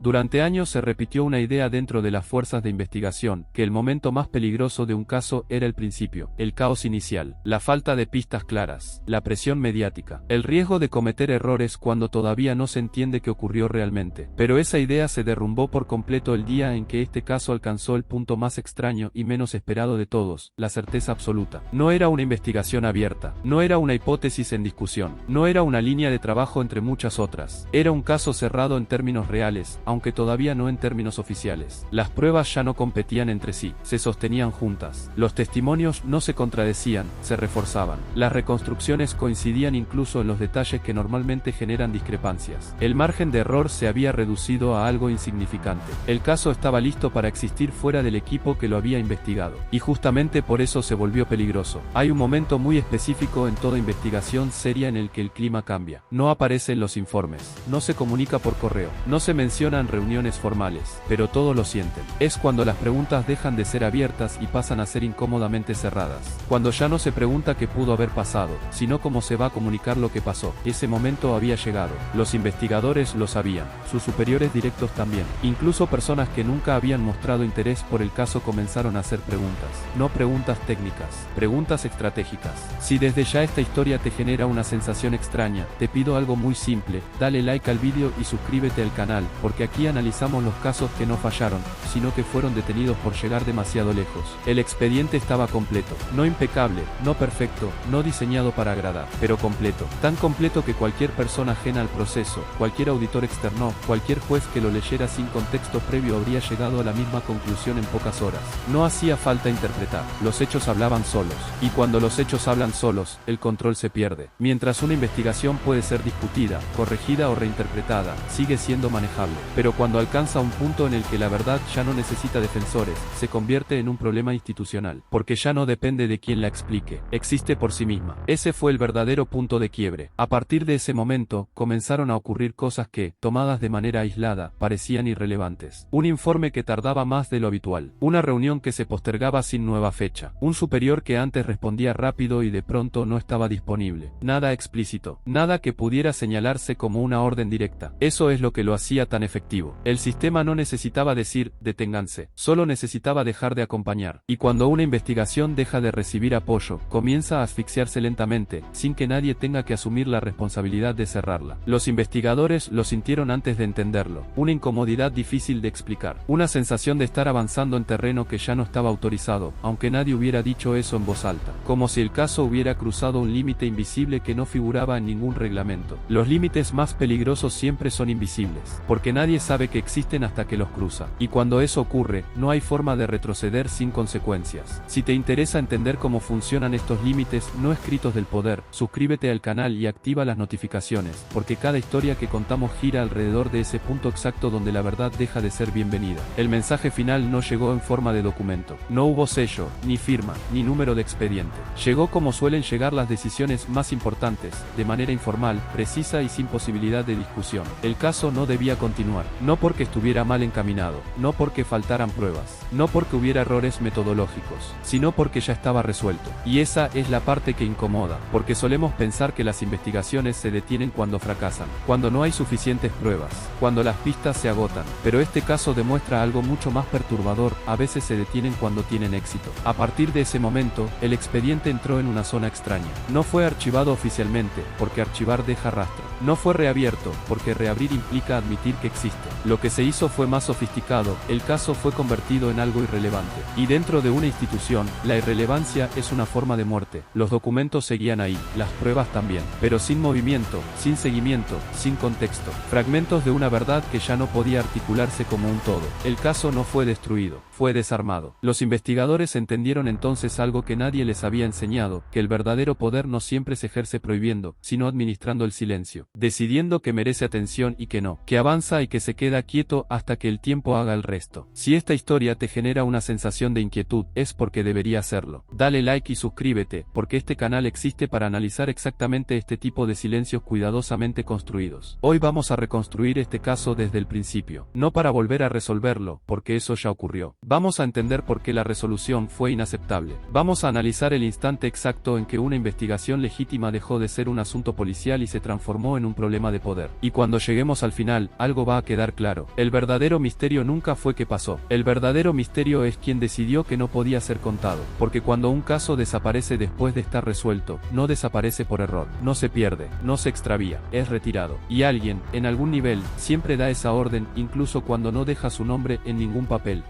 Durante años se repitió una idea dentro de las fuerzas de investigación, que el momento más peligroso de un caso era el principio, el caos inicial, la falta de pistas claras, la presión mediática, el riesgo de cometer errores cuando todavía no se entiende qué ocurrió realmente. Pero esa idea se derrumbó por completo el día en que este caso alcanzó el punto más extraño y menos esperado de todos, la certeza absoluta. No era una investigación abierta, no era una hipótesis en discusión, no era una línea de trabajo entre muchas otras. Era un caso cerrado en términos reales, aunque todavía no en términos oficiales. Las pruebas ya no competían entre sí, se sostenían juntas. Los testimonios no se contradecían, se reforzaban. Las reconstrucciones coincidían incluso en los detalles que normalmente generan discrepancias. El margen de error se había reducido a algo insignificante. El caso estaba listo para existir fuera del equipo que lo había investigado. Y justamente por eso se volvió peligroso. Hay un momento muy específico en toda investigación seria en el que el clima cambia. No aparece en los informes, no se comunica por correo, no se mencionan reuniones formales, pero todos lo sienten. Es cuando las preguntas dejan de ser abiertas y pasan a ser incómodamente cerradas. Cuando ya no se pregunta qué pudo haber pasado, sino cómo se va a comunicar lo que pasó. Ese momento había llegado. Los investigadores lo sabían, sus superiores directos también. Incluso personas que nunca habían mostrado interés por el caso comenzaron a hacer preguntas. No preguntas técnicas, preguntas estratégicas. Si desde ya esta historia te genera una sensación extraña, te pido algo muy simple: dale like al vídeo y suscríbete al canal, porque aquí analizamos los casos que no fallaron, sino que fueron detenidos por llegar demasiado lejos. El expediente estaba completo, no impecable, no perfecto, no diseñado para agradar, pero completo. Tan completo que cualquier persona ajena al proceso, cualquier auditor externo, cualquier juez que lo leyera sin contexto previo habría llegado a la misma conclusión en pocas horas. No hacía falta interpretar, los hechos hablaban solos. Y cuando los hechos hablan solos, el control se pierde. Mientras una investigación puede ser discutida, corregida o reinterpretada, sigue siendo manejable. Pero cuando alcanza un punto en el que la verdad ya no necesita defensores, se convierte en un problema institucional, porque ya no depende de quien la explique, existe por sí misma. Ese fue el verdadero punto de quiebre. A partir de ese momento, comenzaron a ocurrir cosas que, tomadas de manera aislada, parecían irrelevantes. Un informe que tardaba más de lo habitual, una reunión que se postergaba sin nueva fecha, un superior que antes respondía rápido y de pronto no estaba disponible. Nada explícito, nada que pudiera señalarse como una orden directa. Eso es lo que lo hacía tan efectivo. El sistema no necesitaba decir, deténganse, solo necesitaba dejar de acompañar. Y cuando una investigación deja de recibir apoyo, comienza a asfixiarse lentamente, sin que nadie tenga que asumir la responsabilidad de cerrarla. Los investigadores lo sintieron antes de entenderlo, una incomodidad difícil de explicar, una sensación de estar avanzando en terreno que ya no estaba autorizado, aunque nadie hubiera dicho eso en voz alta, como si el caso hubiera cruzado un límite invisible que no figuraba en ningún reglamento. Los límites más peligrosos siempre son invisibles, porque nadie sabe que existen hasta que los cruza, y cuando eso ocurre, no hay forma de retroceder sin consecuencias. Si te interesa entender cómo funcionan estos límites no escritos del poder, suscríbete al canal y activa las notificaciones, porque cada historia que contamos gira alrededor de ese punto exacto donde la verdad deja de ser bienvenida. El mensaje final no llegó en forma de documento, no hubo sello, ni firma, ni número de expediente. Llegó como suelen llegar las decisiones más importantes, de manera informal, precisa y sin posibilidad de discusión. El caso no debía continuar, no porque estuviera mal encaminado, no porque faltaran pruebas, no porque hubiera errores metodológicos, sino porque ya estaba resuelto. Y esa es la parte que incomoda, porque solemos pensar que las investigaciones se detienen cuando fracasan, cuando no hay suficientes pruebas, cuando las pistas se agotan. Pero este caso demuestra algo mucho más perturbador: a veces se detienen cuando tienen éxito. A partir de ese momento, el expediente entró en una zona extraña. No fue archivado oficialmente, porque archivar deja rastro. No fue reabierto, porque reabrir implica admitir que existe. Lo que se hizo fue más sofisticado, el caso fue convertido en algo irrelevante. Y dentro de una institución, la irrelevancia es una forma de muerte. Los documentos seguían ahí, las pruebas también, pero sin movimiento, sin seguimiento, sin contexto. Fragmentos de una verdad que ya no podía articularse como un todo. El caso no fue destruido, fue desarmado. Los investigadores entendieron entonces algo que nadie les había enseñado, que el verdadero poder no siempre se ejerce prohibiendo, sino administrando el silencio, decidiendo que merece atención y que no, que avanza y que se queda quieto hasta que el tiempo haga el resto. Si esta historia te genera una sensación de inquietud, es porque debería hacerlo. Dale like y suscríbete, porque este canal existe para analizar exactamente este tipo de silencios cuidadosamente construidos. Hoy vamos a reconstruir este caso desde el principio, no para volver a resolverlo, porque eso ya ocurrió. Vamos a entender por qué la resolución fue inaceptable. Vamos a analizar el instante exacto en que una investigación legítima dejó de ser un asunto policial y se transformó en en un problema de poder. Y cuando lleguemos al final, algo va a quedar claro. El verdadero misterio nunca fue qué pasó. El verdadero misterio es quien decidió que no podía ser contado. Porque cuando un caso desaparece después de estar resuelto, no desaparece por error, no se pierde, no se extravía, es retirado. Y alguien, en algún nivel, siempre da esa orden, incluso cuando no deja su nombre en ningún papel.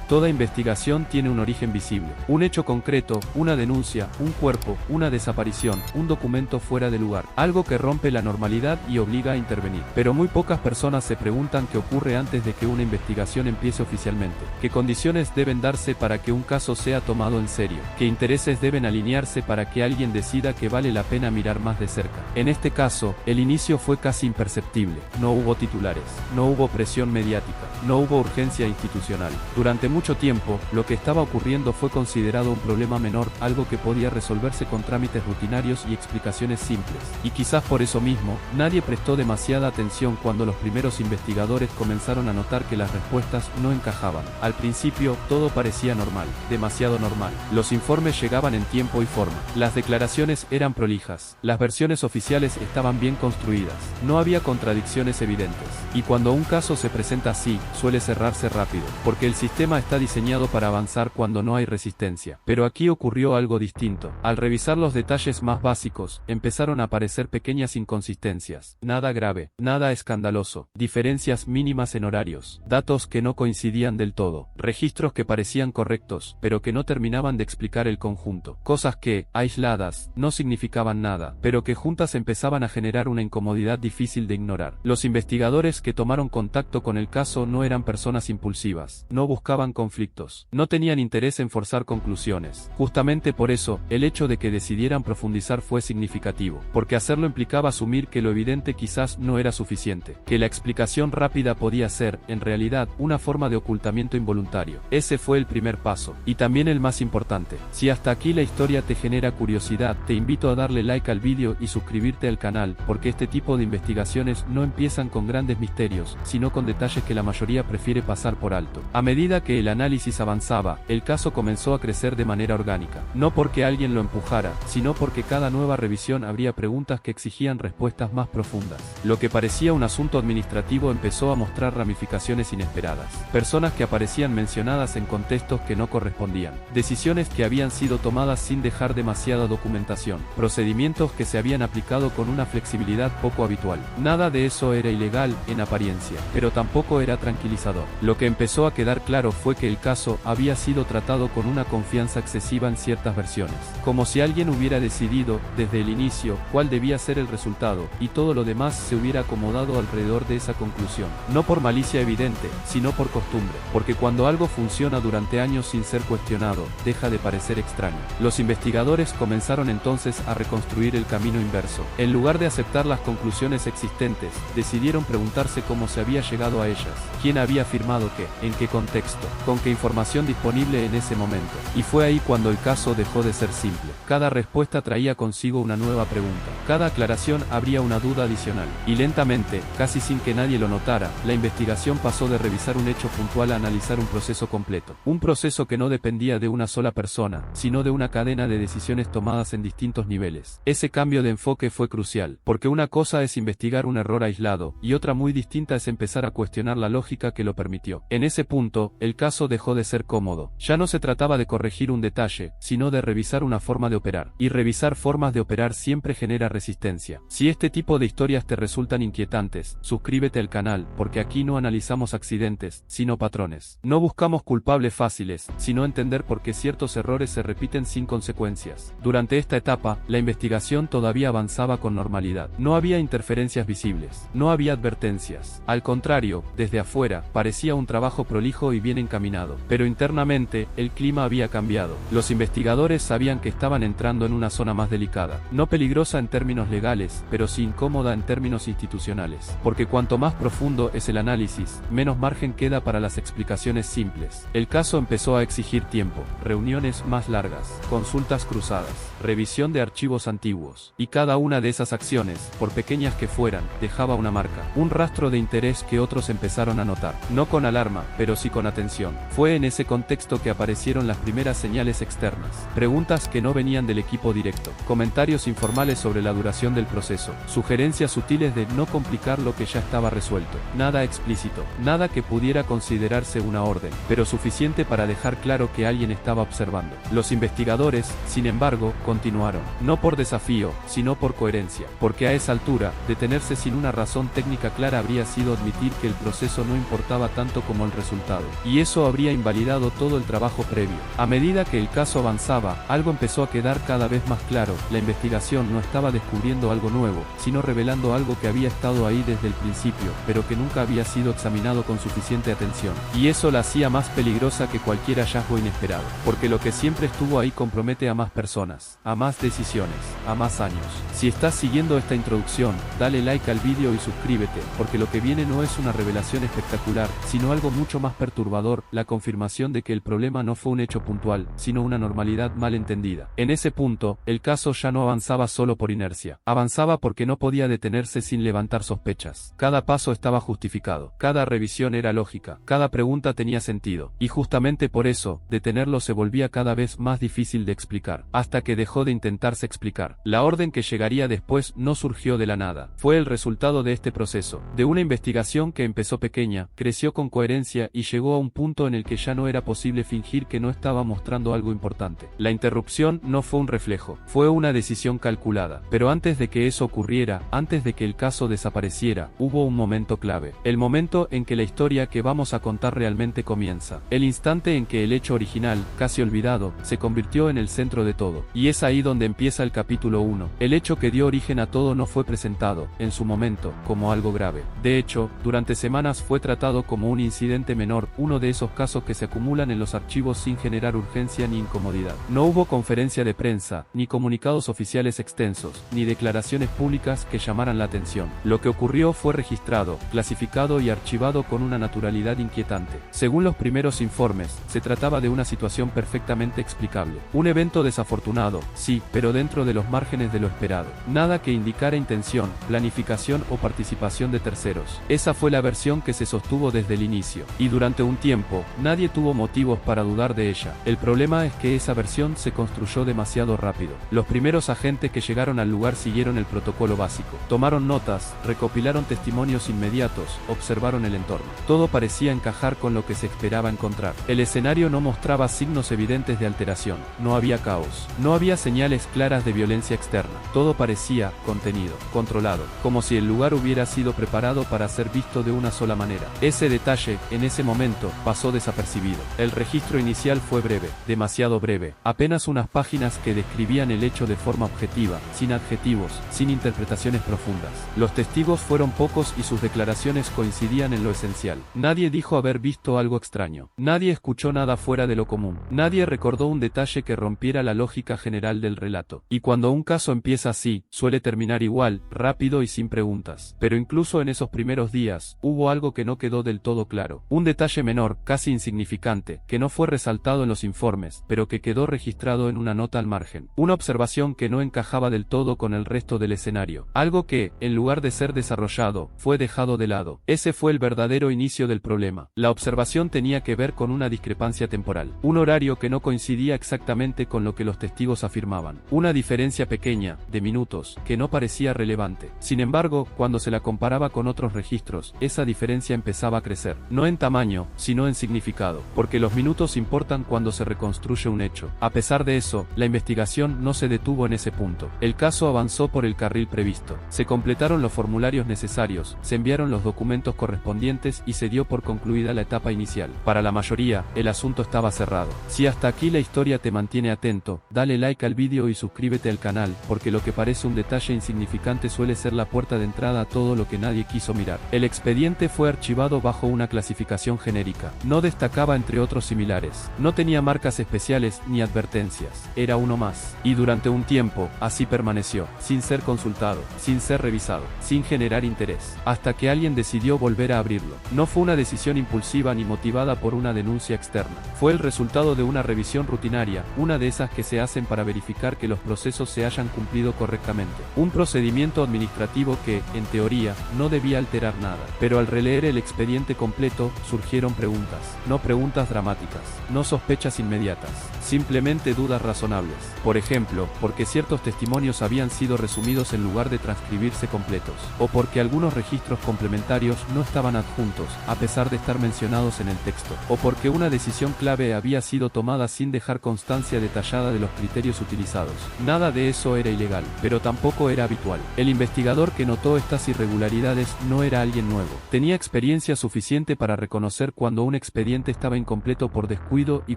Toda investigación tiene un origen visible, un hecho concreto, una denuncia, un cuerpo, una desaparición, un documento fuera de lugar, algo que rompe la normalidad y obliga a intervenir. Pero muy pocas personas se preguntan qué ocurre antes de que una investigación empiece oficialmente, qué condiciones deben darse para que un caso sea tomado en serio, qué intereses deben alinearse para que alguien decida que vale la pena mirar más de cerca. En este caso, el inicio fue casi imperceptible, no hubo titulares, no hubo presión mediática, no hubo urgencia institucional. Durante mucho tiempo, lo que estaba ocurriendo fue considerado un problema menor, algo que podía resolverse con trámites rutinarios y explicaciones simples. Y quizás por eso mismo, nadie prestó demasiada atención cuando los primeros investigadores comenzaron a notar que las respuestas no encajaban. Al principio, todo parecía normal, demasiado normal. Los informes llegaban en tiempo y forma. Las declaraciones eran prolijas. Las versiones oficiales estaban bien construidas. No había contradicciones evidentes. Y cuando un caso se presenta así, suele cerrarse rápido, porque el sistema está diseñado para avanzar cuando no hay resistencia. Pero aquí ocurrió algo distinto. Al revisar los detalles más básicos, empezaron a aparecer pequeñas inconsistencias. Nada grave, nada escandaloso, diferencias mínimas en horarios, datos que no coincidían del todo, registros que parecían correctos, pero que no terminaban de explicar el conjunto. Cosas que, aisladas, no significaban nada, pero que juntas empezaban a generar una incomodidad difícil de ignorar. Los investigadores que tomaron contacto con el caso no eran personas impulsivas, no buscaban conflictos, no tenían interés en forzar conclusiones. Justamente por eso, el hecho de que decidieran profundizar fue significativo, porque hacerlo implicaba asumir que lo evidente quizás no era suficiente, que la explicación rápida podía ser, en realidad, una forma de ocultamiento involuntario. Ese fue el primer paso, y también el más importante. Si hasta aquí la historia te genera curiosidad, te invito a darle like al vídeo y suscribirte al canal, porque este tipo de investigaciones no empiezan con grandes misterios, sino con detalles que la mayoría prefiere pasar por alto. A medida que el análisis avanzaba, el caso comenzó a crecer de manera orgánica, no porque alguien lo empujara, sino porque cada nueva revisión abría preguntas que exigían respuestas más profundas. Lo que parecía un asunto administrativo empezó a mostrar ramificaciones inesperadas, personas que aparecían mencionadas en contextos que no correspondían, decisiones que habían sido tomadas sin dejar demasiada documentación, procedimientos que se habían aplicado con una flexibilidad poco habitual. Nada de eso era ilegal, en apariencia, pero tampoco era tranquilizador. Lo que empezó a quedar claro fue que el caso había sido tratado con una confianza excesiva en ciertas versiones, como si alguien hubiera decidido, desde el inicio, cuál debía ser el resultado, y todo lo demás se hubiera acomodado alrededor de esa conclusión. No por malicia evidente, sino por costumbre, porque cuando algo funciona durante años sin ser cuestionado, deja de parecer extraño. Los investigadores comenzaron entonces a reconstruir el camino inverso. En lugar de aceptar las conclusiones existentes, decidieron preguntarse cómo se había llegado a ellas, quién había afirmado qué, en qué contexto, con qué información disponible en ese momento. Y fue ahí cuando el caso dejó de ser simple. Cada respuesta traía consigo una nueva pregunta. Cada aclaración abría una duda adicional. Y lentamente, casi sin que nadie lo notara, la investigación pasó de revisar un hecho puntual a analizar un proceso completo. Un proceso que no dependía de una sola persona, sino de una cadena de decisiones tomadas en distintos niveles. Ese cambio de enfoque fue crucial, porque una cosa es investigar un error aislado, y otra muy distinta es empezar a cuestionar la lógica que lo permitió. En ese punto, el caso dejó de ser cómodo. Ya no se trataba de corregir un detalle, sino de revisar una forma de operar. Y revisar formas de operar siempre genera resistencia. Si este tipo de historias te resultan inquietantes, suscríbete al canal, porque aquí no analizamos accidentes, sino patrones. No buscamos culpables fáciles, sino entender por qué ciertos errores se repiten sin consecuencias. Durante esta etapa, la investigación todavía avanzaba con normalidad. No había interferencias visibles. No había advertencias. Al contrario, desde afuera, parecía un trabajo prolijo y bien encaminado. Pero internamente, el clima había cambiado. Los investigadores sabían que estaban entrando en una zona más delicada. No peligrosa en términos legales, pero sí incómoda en términos institucionales. Porque cuanto más profundo es el análisis, menos margen queda para las explicaciones simples. El caso empezó a exigir tiempo, reuniones más largas, consultas cruzadas. revisión de archivos antiguos. Y cada una de esas acciones, por pequeñas que fueran, dejaba una marca, un rastro de interés que otros empezaron a notar. No con alarma, pero sí con atención. Fue en ese contexto que aparecieron las primeras señales externas. Preguntas que no venían del equipo directo. Comentarios informales sobre la duración del proceso. Sugerencias sutiles de no complicar lo que ya estaba resuelto. Nada explícito. Nada que pudiera considerarse una orden, pero suficiente para dejar claro que alguien estaba observando. Los investigadores, sin embargo, continuaron. No por desafío, sino por coherencia. Porque a esa altura, detenerse sin una razón técnica clara habría sido admitir que el proceso no importaba tanto como el resultado. Y eso habría invalidado todo el trabajo previo. A medida que el caso avanzaba, algo empezó a quedar cada vez más claro. La investigación no estaba descubriendo algo nuevo, sino revelando algo que había estado ahí desde el principio, pero que nunca había sido examinado con suficiente atención. Y eso la hacía más peligrosa que cualquier hallazgo inesperado. Porque lo que siempre estuvo ahí compromete a más personas, a más decisiones, a más años. Si estás siguiendo esta introducción, dale like al vídeo y suscríbete, porque lo que viene no es una revelación espectacular, sino algo mucho más perturbador, la confirmación de que el problema no fue un hecho puntual, sino una normalidad mal entendida. En ese punto, el caso ya no avanzaba solo por inercia. Avanzaba porque no podía detenerse sin levantar sospechas. Cada paso estaba justificado. Cada revisión era lógica. Cada pregunta tenía sentido. Y justamente por eso, detenerlo se volvía cada vez más difícil de explicar. Hasta que dejó de intentarse explicar. La orden que llegaría después no surgió de la nada. Fue el resultado de este proceso. De una investigación que empezó pequeña, creció con coherencia y llegó a un punto en el que ya no era posible fingir que no estaba mostrando algo importante. La interrupción no fue un reflejo. Fue una decisión calculada. Pero antes de que eso ocurriera, antes de que el caso desapareciera, hubo un momento clave. El momento en que la historia que vamos a contar realmente comienza. El instante en que el hecho original, casi olvidado, se convirtió en el centro de todo. Y es ahí donde empieza el capítulo 1. El hecho que dio origen a todo no fue presentado, en su momento, como algo grave. De hecho, durante semanas fue tratado como un incidente menor, uno de esos casos que se acumulan en los archivos sin generar urgencia ni incomodidad. No hubo conferencia de prensa, ni comunicados oficiales extensos, ni declaraciones públicas que llamaran la atención. Lo que ocurrió fue registrado, clasificado y archivado con una naturalidad inquietante. Según los primeros informes, se trataba de una situación perfectamente explicable. Un evento desafortunado, sí, pero dentro de los márgenes de lo esperado. Nada que indicara intención, planificación o participación de terceros. Esa fue la versión que se sostuvo desde el inicio. Y durante un tiempo, nadie tuvo motivos para dudar de ella. El problema es que esa versión se construyó demasiado rápido. Los primeros agentes que llegaron al lugar siguieron el protocolo básico. Tomaron notas, recopilaron testimonios inmediatos, observaron el entorno. Todo parecía encajar con lo que se esperaba encontrar. El escenario no mostraba signos evidentes de alteración. No había caos. No había señales claras de violencia externa. Todo parecía contenido, controlado, como si el lugar hubiera sido preparado para ser visto de una sola manera. Ese detalle, en ese momento, pasó desapercibido. El registro inicial fue breve, demasiado breve. Apenas unas páginas que describían el hecho de forma objetiva, sin adjetivos, sin interpretaciones profundas. Los testigos fueron pocos y sus declaraciones coincidían en lo esencial. Nadie dijo haber visto algo extraño. Nadie escuchó nada fuera de lo común. Nadie recordó un detalle que rompiera la lógica general del relato. Y cuando un caso empieza así, suele terminar igual, rápido y sin preguntas. Pero incluso en esos primeros días, hubo algo que no quedó del todo claro. Un detalle menor, casi insignificante, que no fue resaltado en los informes, pero que quedó registrado en una nota al margen. Una observación que no encajaba del todo con el resto del escenario. Algo que, en lugar de ser desarrollado, fue dejado de lado. Ese fue el verdadero inicio del problema. La observación tenía que ver con una discrepancia temporal. Un horario que no coincidía exactamente con lo que los testigos afirmaban. Una diferencia pequeña, de minutos, que no parecía relevante. Sin embargo, cuando se la comparaba con otros registros, esa diferencia empezaba a crecer. No en tamaño, sino en significado. Porque los minutos importan cuando se reconstruye un hecho. A pesar de eso, la investigación no se detuvo en ese punto. El caso avanzó por el carril previsto. Se completaron los formularios necesarios, se enviaron los documentos correspondientes y se dio por concluida la etapa inicial. Para la mayoría, el asunto estaba cerrado. Si hasta aquí la historia te mantiene atento, dale like al vídeo y suscríbete al canal, porque lo que parece un detalle insignificante suele ser la puerta de entrada a todo lo que nadie quiso mirar. El expediente fue archivado bajo una clasificación genérica. No destacaba entre otros similares. No tenía marcas especiales ni advertencias. Era uno más. Y durante un tiempo, así permaneció, sin ser consultado, sin ser revisado, sin generar interés, hasta que alguien decidió volver a abrirlo. No fue una decisión impulsiva ni motivada por una denuncia externa. Fue el resultado de una revisión rutinaria, una de esas que se hacen para verificar verificar que los procesos se hayan cumplido correctamente. Un procedimiento administrativo que, en teoría, no debía alterar nada. Pero al releer el expediente completo, surgieron preguntas. No preguntas dramáticas, no sospechas inmediatas, simplemente dudas razonables. Por ejemplo, porque ciertos testimonios habían sido resumidos en lugar de transcribirse completos, o porque algunos registros complementarios no estaban adjuntos, a pesar de estar mencionados en el texto, o porque una decisión clave había sido tomada sin dejar constancia detallada de los criterios utilizados. Nada de eso era ilegal, pero tampoco era habitual. El investigador que notó estas irregularidades no era alguien nuevo. Tenía experiencia suficiente para reconocer cuando un expediente estaba incompleto por descuido y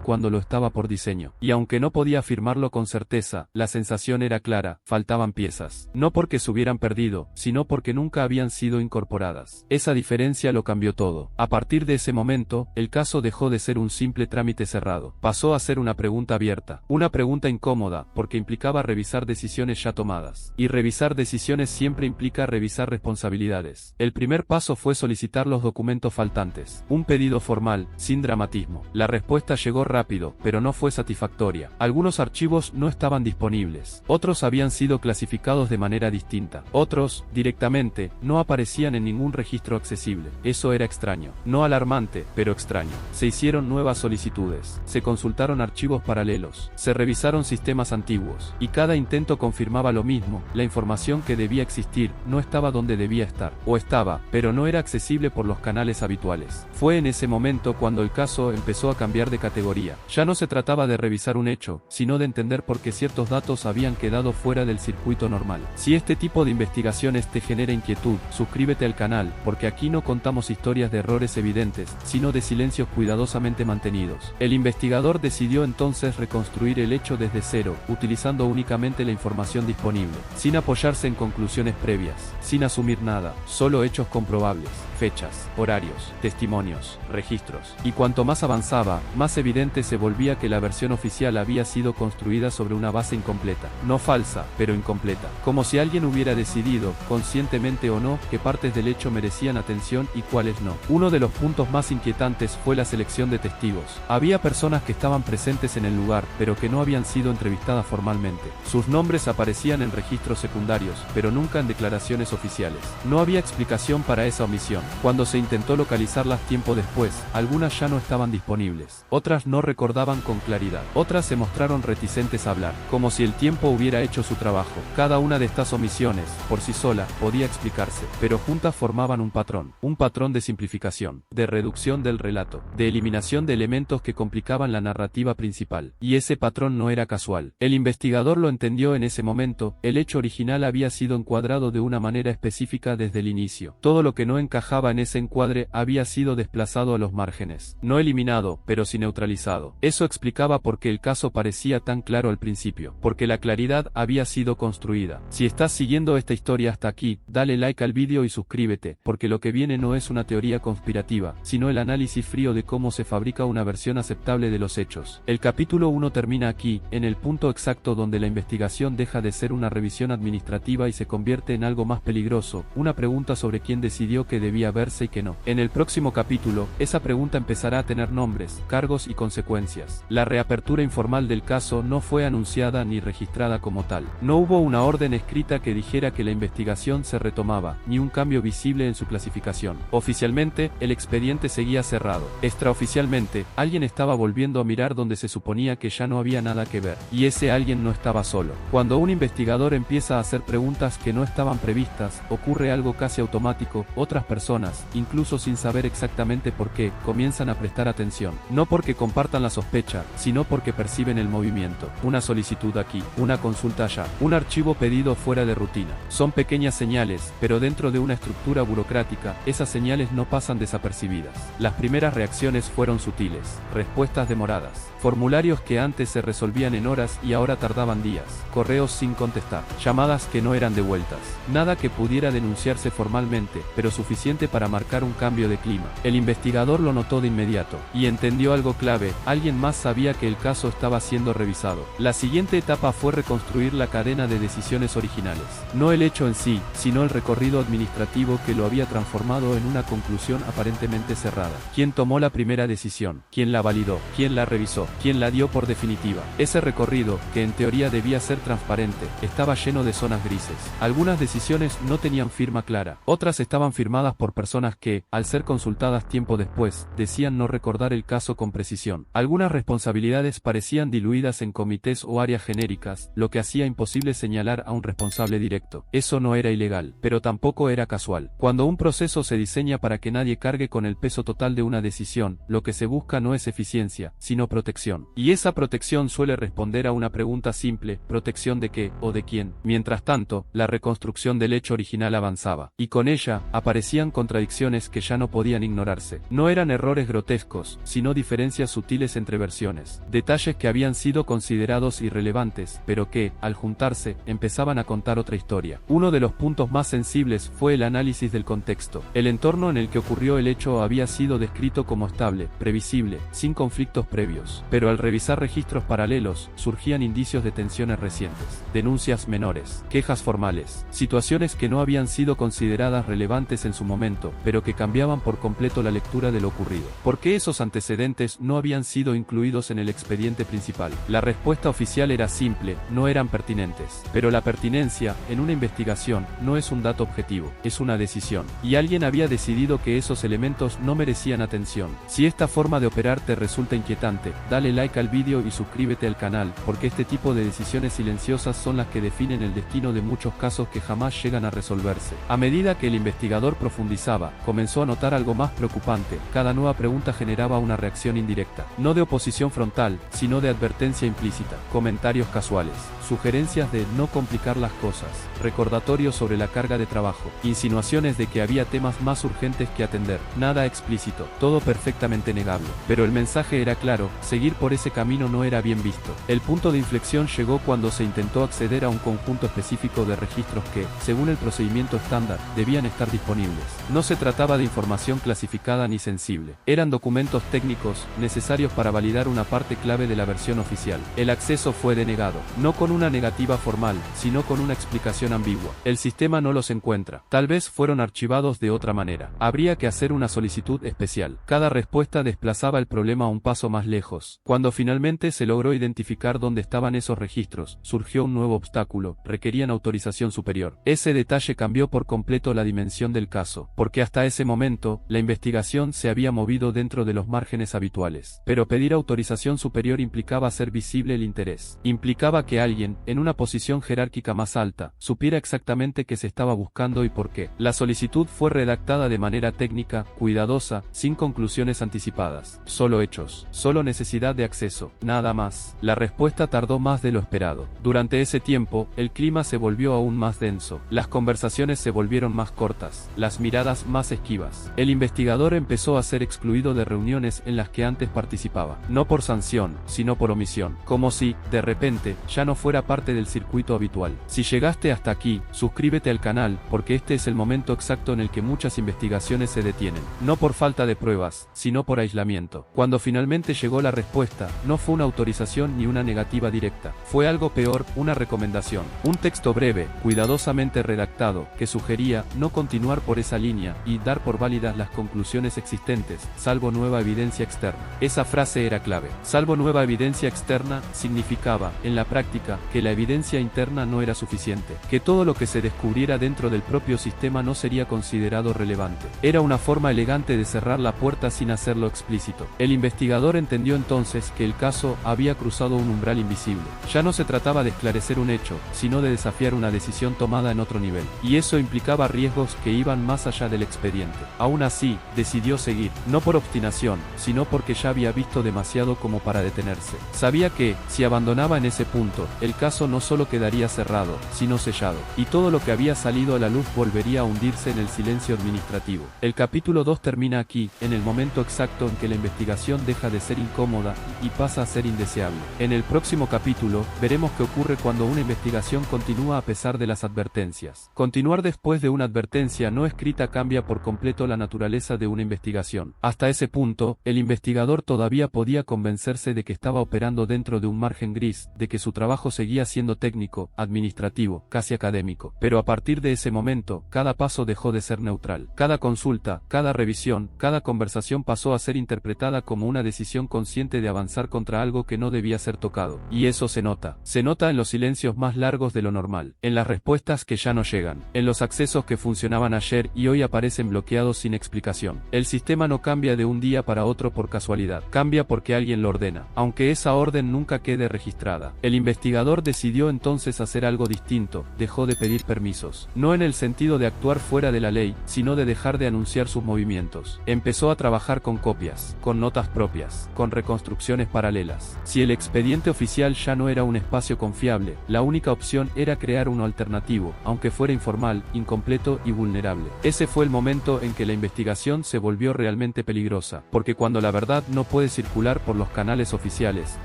cuando lo estaba por diseño. Y aunque no podía afirmarlo con certeza, la sensación era clara: faltaban piezas. No porque se hubieran perdido, sino porque nunca habían sido incorporadas. Esa diferencia lo cambió todo. A partir de ese momento, el caso dejó de ser un simple trámite cerrado. Pasó a ser una pregunta abierta. Una pregunta incómoda, porque implicaba revisar decisiones ya tomadas. Y revisar decisiones siempre implica revisar responsabilidades. El primer paso fue solicitar los documentos faltantes. Un pedido formal, sin dramatismo. La respuesta llegó rápido, pero no fue satisfactoria. Algunos archivos no estaban disponibles. Otros habían sido clasificados de manera distinta. Otros, directamente, no aparecían en ningún registro accesible. Eso era extraño. No alarmante, pero extraño. Se hicieron nuevas solicitudes. Se consultaron archivos paralelos. Se revisaron sistemas antiguos. Y cada intento confirmaba lo mismo: la información que debía existir no estaba donde debía estar. O estaba, pero no era accesible por los canales habituales. Fue en ese momento cuando el caso empezó a cambiar de categoría. Ya no se trataba de revisar un hecho, sino de entender por qué ciertos datos habían quedado fuera del circuito normal. Si este tipo de investigaciones te genera inquietud, suscríbete al canal, porque aquí no contamos historias de errores evidentes, sino de silencios cuidadosamente mantenidos. El investigador decidió entonces reconstruir el hecho desde cero, utilizando únicamente la información disponible, sin apoyarse en conclusiones previas, sin asumir nada, solo hechos comprobables, fechas, horarios, testimonios, registros. Y cuanto más avanzaba, más evidente se volvía que la versión oficial había sido construida sobre una base incompleta. No falsa, pero incompleta. Como si alguien hubiera decidido, conscientemente o no, que partes del hecho merecían atención y cuáles no. Uno de los puntos más inquietantes fue la selección de testigos. Había personas que estaban presentes en el lugar, pero que no habían sido entrevistadas formalmente. Sus nombres aparecían en registros secundarios, pero nunca en declaraciones oficiales. No había explicación para esa omisión. Cuando se intentó localizarlas tiempo después, algunas ya no estaban disponibles. Otras no recordaban con claridad. Otras se mostraron reticentes a hablar, como si el tiempo hubiera hecho su trabajo. Cada una de estas omisiones, por sí sola, podía explicarse, pero juntas formaban un patrón de simplificación, de reducción del relato, de eliminación de elementos que complicaban la narrativa principal. Y ese patrón no era casual. El investigador lo entendió en ese momento: el hecho original había sido encuadrado de una manera específica desde el inicio. Todo lo que no encajaba en ese encuadre había sido desplazado a los márgenes. No eliminado, pero sí neutralizado. Eso explicaba por qué el caso parecía tan claro al principio, porque la claridad había sido construida. Si estás siguiendo esta historia hasta aquí, dale like al vídeo y suscríbete, porque lo que viene no es una teoría conspirativa, sino el análisis frío de cómo se fabrica una versión aceptable de los hechos. El capítulo 1 termina aquí, en el punto exacto donde la investigación deja de ser una revisión administrativa y se convierte en algo más peligroso, una pregunta sobre quién decidió que debía verse y que no. En el próximo capítulo, esa pregunta empezará a tener nombres, cargos y consecuencias. La reapertura informal del caso no fue anunciada ni registrada como tal. No hubo una orden escrita que dijera que la investigación se retomaba, ni un cambio visible en su clasificación. Oficialmente, el expediente seguía cerrado. Extraoficialmente, alguien estaba volviendo a mirar donde se suponía que ya no había nada que ver. Y ese alguien no estaba solo. Cuando un investigador empieza a hacer preguntas que no estaban previstas, ocurre algo casi automático. Otras personas, incluso sin saber exactamente por qué, comienzan a prestar atención. No porque compartan la sospecha, sino porque perciben el movimiento. Una solicitud aquí, una consulta allá, un archivo pedido fuera de rutina. Son pequeñas señales, pero dentro de una estructura burocrática, esas señales no pasan desapercibidas. Las primeras reacciones fueron sutiles, respuestas demoradas, formularios que antes se resolvían en horas y ahora tardaban días, correos sin contestar, llamadas que no eran devueltas. Nada que pudiera denunciarse formalmente, pero suficiente para marcar un cambio de clima. El investigador lo notó de inmediato, y entendió algo clave: alguien más sabía que el caso estaba siendo revisado. La siguiente etapa fue reconstruir la cadena de decisiones originales. No el hecho en sí, sino el recorrido administrativo que lo había transformado en una conclusión aparentemente cerrada. ¿Quién tomó la primera decisión? ¿Quién la validó? ¿Quién la revisó? ¿Quién la dio por definitiva? Ese recorrido, que en teoría debía ser transparente, estaba lleno de zonas grises. Algunas decisiones no tenían firma clara. Otras estaban firmadas por personas que, al ser consultadas tiempo después, decían no recordar el caso con precisión. Algunas responsabilidades parecían diluidas en comités o áreas genéricas, lo que hacía imposible señalar a un responsable directo. Eso no era ilegal, pero tampoco era casual. Cuando un proceso se diseña para que nadie cargue con el peso total de una decisión, lo que se busca no es eficiencia, sino protección. Y esa protección suele responder a una pregunta simple: ¿protección de qué o de quién? Mientras tanto, la reconstrucción del hecho original avanzaba, y con ella aparecían contradicciones que ya no podían ignorarse. No eran errores grotescos, sino diferencias sutiles entre versiones, detalles que habían sido considerados irrelevantes, pero que, al juntarse, empezaban a contar otra historia. Uno de los puntos más sensibles fue el análisis del contexto. El entorno en el que ocurrió el hecho había sido descrito como estable, previsible, sin conflictos previos, pero al revisar registros paralelos, surgían indicios de tensiones recientes, denuncias menores, quejas formales, situaciones que no habían sido consideradas relevantes en su momento, pero que cambiaban por completo la lectura de lo ocurrido. ¿Por qué esos antecedentes no habían sido incluidos en el expediente principal? La respuesta oficial era simple: no eran pertinentes. Pero la pertinencia, en una investigación, no es un dato objetivo, es una decisión. Y alguien había decidido que esos elementos no merecían atención. Si esta forma de operar te resulta inquietante, dale like al vídeo y suscríbete al canal, porque este tipo de decisiones silenciosas son las que definen el destino de muchos casos que jamás llegan a resolverse. A medida que el investigador profundizaba, comenzó a notar algo más preocupante: cada nueva pregunta generaba una reacción indirecta, no de oposición frontal, sino de advertencia implícita, comentarios casuales, sugerencias de no complicar las cosas, recordatorios sobre la carga de trabajo, insinuaciones de que había temas más urgentes que atender. Nada explícito, todo perfectamente negable. Pero el mensaje era claro: seguir por ese camino no era bien visto. El punto de inflexión llegó cuando se intentó acceder a un conjunto específico de registros que, según el procedimiento estándar, debían estar disponibles. No se trataba de información clasificada ni sensible. Eran documentos técnicos, necesarios para validar una parte clave de la versión oficial. El acceso fue denegado, no con una negativa formal, sino con una explicación ambigua. El sistema no los encuentra. Tal vez fueron archivados de otra manera. Habría que hacer una solicitud especial. Cada respuesta desplazaba el problema un paso más lejos. Cuando finalmente se logró identificar dónde estaban esos registros, surgió un nuevo obstáculo: requerían autorización superior. Ese detalle cambió por completo la dimensión del caso, porque hasta ese momento, la investigación se había movido dentro de los márgenes habituales. Pero pedir autorización superior implicaba hacer visible el interés. Implicaba que alguien, en una posición jerárquica más alta, supiera exactamente qué se estaba buscando y por qué. La solicitud fue redactada de manera técnica, cuidadosa, sin conclusiones anticipadas. Solo hechos, solo necesidad de acceso, nada más. La respuesta tardó más de lo esperado. Durante ese tiempo, el clima se volvió aún más denso. Las conversaciones se volvieron más cortas, las miradas más esquivas. El investigador empezó a ser excluido de reuniones en las que antes participaba, no por sanción, sino por omisión, como si, de repente, ya no fuera parte del circuito habitual. Si llegaste hasta aquí, suscríbete al canal, porque este es el momento exacto en el que muchas investigaciones se detienen, no por falta de pruebas, sino por aislamiento. Cuando finalmente llegó la respuesta, no fue una autorización ni una negativa directa, fue algo peor: una recomendación. Un texto breve, cuidadosamente redactado, que sugería no continuar por esa línea y dar por válidas las conclusiones existentes, salvo nueva evidencia externa. Esa frase era clave. Salvo nueva evidencia externa significaba, en la práctica, que la evidencia interna no era suficiente, que todo lo que se descubriera dentro del propio sistema no sería considerado relevante. Era una forma elegante de cerrar la puerta sin hacerlo explícito. El investigador entendió entonces que el caso había cruzado un umbral invisible. Ya no se trataba de esclarecer un hecho, sino de desafiar una decisión tomada en otro nivel. Y eso implicaba riesgos que iban más allá del expediente. Aún así, decidió seguir, no por obstinación, sino porque ya había visto demasiado como para detenerse. Sabía que, si abandonaba en ese punto, el caso no solo quedaría cerrado, sino sellado, y todo lo que había salido a la luz volvería a hundirse en el silencio administrativo. El capítulo 2 termina aquí, en el momento exacto en que la investigación deja de ser incómoda y pasa a ser indeseable. En el próximo capítulo, veremos qué ocurre cuando una investigación continúa a pesar de las advertencias. Continuar después de una advertencia no escrita cambia por completo la naturaleza de una investigación. Hasta ese punto, el investigador todavía podía convencerse convencerse de que estaba operando dentro de un margen gris, de que su trabajo seguía siendo técnico, administrativo, casi académico. Pero a partir de ese momento, cada paso dejó de ser neutral. Cada consulta, cada revisión, cada conversación pasó a ser interpretada como una decisión consciente de avanzar contra algo que no debía ser tocado. Y eso se nota. Se nota en los silencios más largos de lo normal, en las respuestas que ya no llegan, en los accesos que funcionaban ayer y hoy aparecen bloqueados sin explicación. El sistema no cambia de un día para otro por casualidad, cambia porque alguien lo ordena, aunque esa orden nunca quede registrada. El investigador decidió entonces hacer algo distinto, dejó de pedir permisos, no en el sentido de actuar fuera de la ley, sino de dejar de anunciar sus movimientos. Empezó a trabajar con copias, con notas propias, con reconstrucciones paralelas. Si el expediente oficial ya no era un espacio confiable, la única opción era crear uno alternativo, aunque fuera informal, incompleto y vulnerable. Ese fue el momento en que la investigación se volvió realmente peligrosa, porque cuando la verdad no puede circular por los canales oficiales,